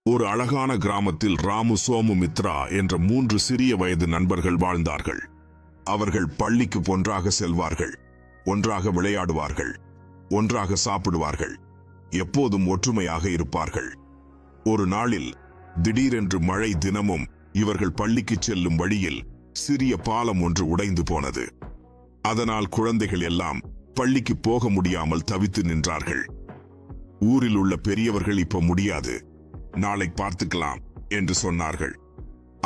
ஒரு அழகான கிராமத்தில் ராமு, சோமு, மித்ரா என்ற 3 சிறிய வயது நண்பர்கள் வாழ்ந்தார்கள். அவர்கள் பள்ளிக்கு ஒன்றாக செல்வார்கள், ஒன்றாக விளையாடுவார்கள், ஒன்றாக சாப்பிடுவார்கள், எப்போதும் ஒற்றுமையாக இருப்பார்கள். ஒரு நாளில் திடீரென்று மழை தினமும் இவர்கள் பள்ளிக்கு செல்லும் வழியில் சிறிய பாலம் ஒன்று உடைந்து போனது. அதனால் குழந்தைகள் எல்லாம் பள்ளிக்கு போக முடியாமல் தவித்து நின்றார்கள். ஊரில் உள்ள பெரியவர்கள் இப்ப முடியாது, நாளை பார்த்துக்கலாம் என்று சொன்னார்கள்.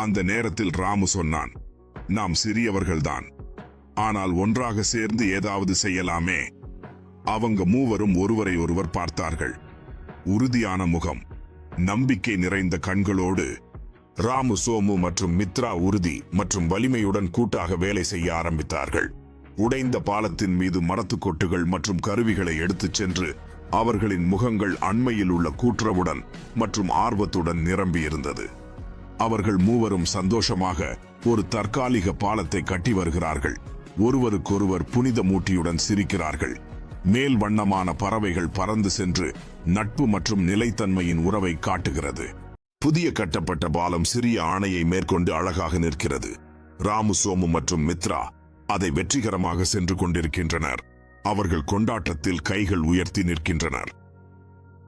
அந்த நேரத்தில் ராமு சொன்னான், நாம் சிறியவர்கள்தான், ஆனால் ஒன்றாக சேர்ந்து ஏதாவது செய்யலாமே. அவங்க மூவரும் ஒருவரை ஒருவர் பார்த்தார்கள். உறுதியான முகம், நம்பிக்கை நிறைந்த கண்களோடு ராமு, சோமு மற்றும் மித்ரா உறுதி மற்றும் வலிமையுடன் கூட்டாக வேலை செய்ய ஆரம்பித்தார்கள். உடைந்த பாலத்தின் மீது மரத்துக்கொட்டுகள் மற்றும் கருவிகளை எடுத்துச் சென்று அவர்களின் முகங்கள் அண்மையில் உள்ள கூட்டுறவுடன் மற்றும் ஆர்வத்துடன் நிரம்பியிருந்தது. அவர்கள் மூவரும் சந்தோஷமாக ஒரு தற்காலிக பாலத்தை கட்டி வருகிறார்கள். ஒருவருக்கொருவர் புனித மூட்டியுடன் சிரிக்கிறார்கள். மேல் வண்ணமான பறவைகள் பறந்து சென்று நட்பு மற்றும் நிலைத்தன்மையின் உறவை காட்டுகிறது. புதிய கட்டப்பட்ட பாலம் சிறிய ஆணையை மேற்கொண்டு அழகாக நிற்கிறது. ராமு, சோமு மற்றும் மித்ரா அதை வெற்றிகரமாக சென்று கொண்டிருக்கின்றனர். அவர்கள் கொண்டாட்டத்தில் கைகள் உயர்த்தி நிற்கின்றனர்.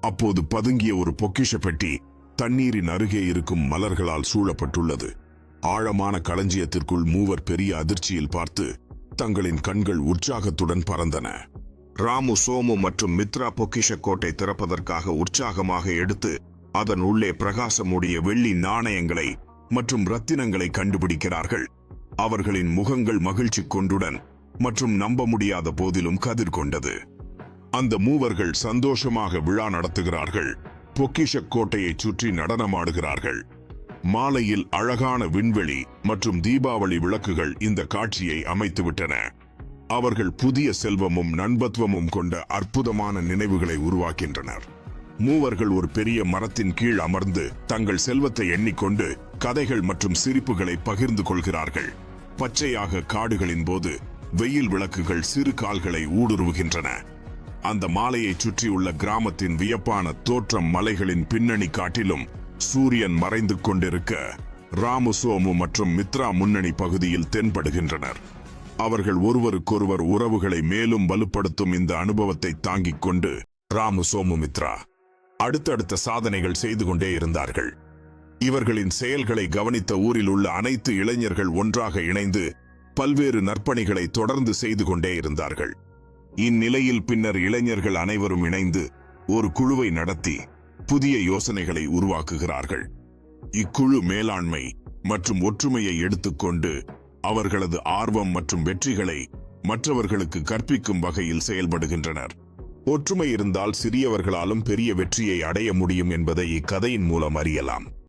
அப்போது பதுங்கிய ஒரு பொக்கிஷ பெட்டி தண்ணீரின் அருகே இருக்கும் மலர்களால் சூழப்பட்டுள்ளது. ஆழமான களஞ்சியத்திற்குள் மூவர் பெரிய அதிர்ச்சியில் பார்த்து தங்களின் கண்கள் உற்சாகத்துடன் பறந்தன. ராமு, சோமு மற்றும் மித்ரா பொக்கிஷ கோட்டை திறப்பதற்காக உற்சாகமாக எடுத்து அதன் உள்ளே பிரகாசமுடைய வெள்ளி நாணயங்களை மற்றும் ரத்தினங்களை கண்டுபிடிக்கிறார்கள். அவர்களின் முகங்கள் மகிழ்ச்சி கொண்டுடன் மற்றும் நம்ப முடியாத போதிலும் கதிர் கொண்டது. அந்த மூவர்கள் சந்தோஷமாக விழா நடத்துகிறார்கள். பொக்கிஷ கோட்டையை சுற்றி நடனமாடுகிறார்கள். மாலையில் அழகான விண்வெளி மற்றும் தீபாவளி விளக்குகள் இந்த காட்சியை அமைத்துவிட்டன. அவர்கள் புதிய செல்வமும் நண்பத்துவமும் கொண்ட அற்புதமான நினைவுகளை உருவாக்கின்றனர். மூவர்கள் ஒரு பெரிய மரத்தின் கீழ் அமர்ந்து தங்கள் செல்வத்தை எண்ணிக்கொண்டு கதைகள் மற்றும் சிரிப்புகளை பகிர்ந்து கொள்கிறார்கள். பச்சையாக காடுகளின் போது வெயில் விளக்குகள் சிறு கால்களை ஊடுருவுகின்றன. அந்த மாலையை சுற்றியுள்ள கிராமத்தின் வியப்பான தோற்றம் மலைகளின் பின்னணி காட்டிலும் சூரியன் மறைந்து கொண்டிருக்க ராமு, சோமு மற்றும் மித்ரா முன்னணி பகுதியில் தென்படுகின்றனர். அவர்கள் ஒருவருக்கொருவர் உறவுகளை மேலும் வலுப்படுத்தும் இந்த அனுபவத்தை தாங்கிக் கொண்டு ராமு, சோமு, மித்ரா அடுத்தடுத்த சாதனைகள் செய்து கொண்டே இருந்தார்கள். இவர்களின் செயல்களை கவனித்த ஊரில் உள்ள அனைத்து இளைஞர்கள் ஒன்றாக இணைந்து பல்வேறு நற்பணிகளை தொடர்ந்து செய்து கொண்டே இருந்தார்கள். இந்நிலையில் பின்னர் இளைஞர்கள் அனைவரும் இணைந்து ஒரு குழுவை நடத்தி புதிய யோசனைகளை உருவாக்குகிறார்கள். இக்குழு மேலாண்மை மற்றும் ஒற்றுமையை எடுத்துக்கொண்டு அவர்களது ஆர்வம் மற்றும் வெற்றிகளை மற்றவர்களுக்கு கற்பிக்கும் வகையில் செயல்படுகின்றனர். ஒற்றுமை இருந்தால் சிறியவர்களாலும் பெரிய வெற்றியை அடைய முடியும் என்பதை இக்கதையின் மூலம் அறியலாம்.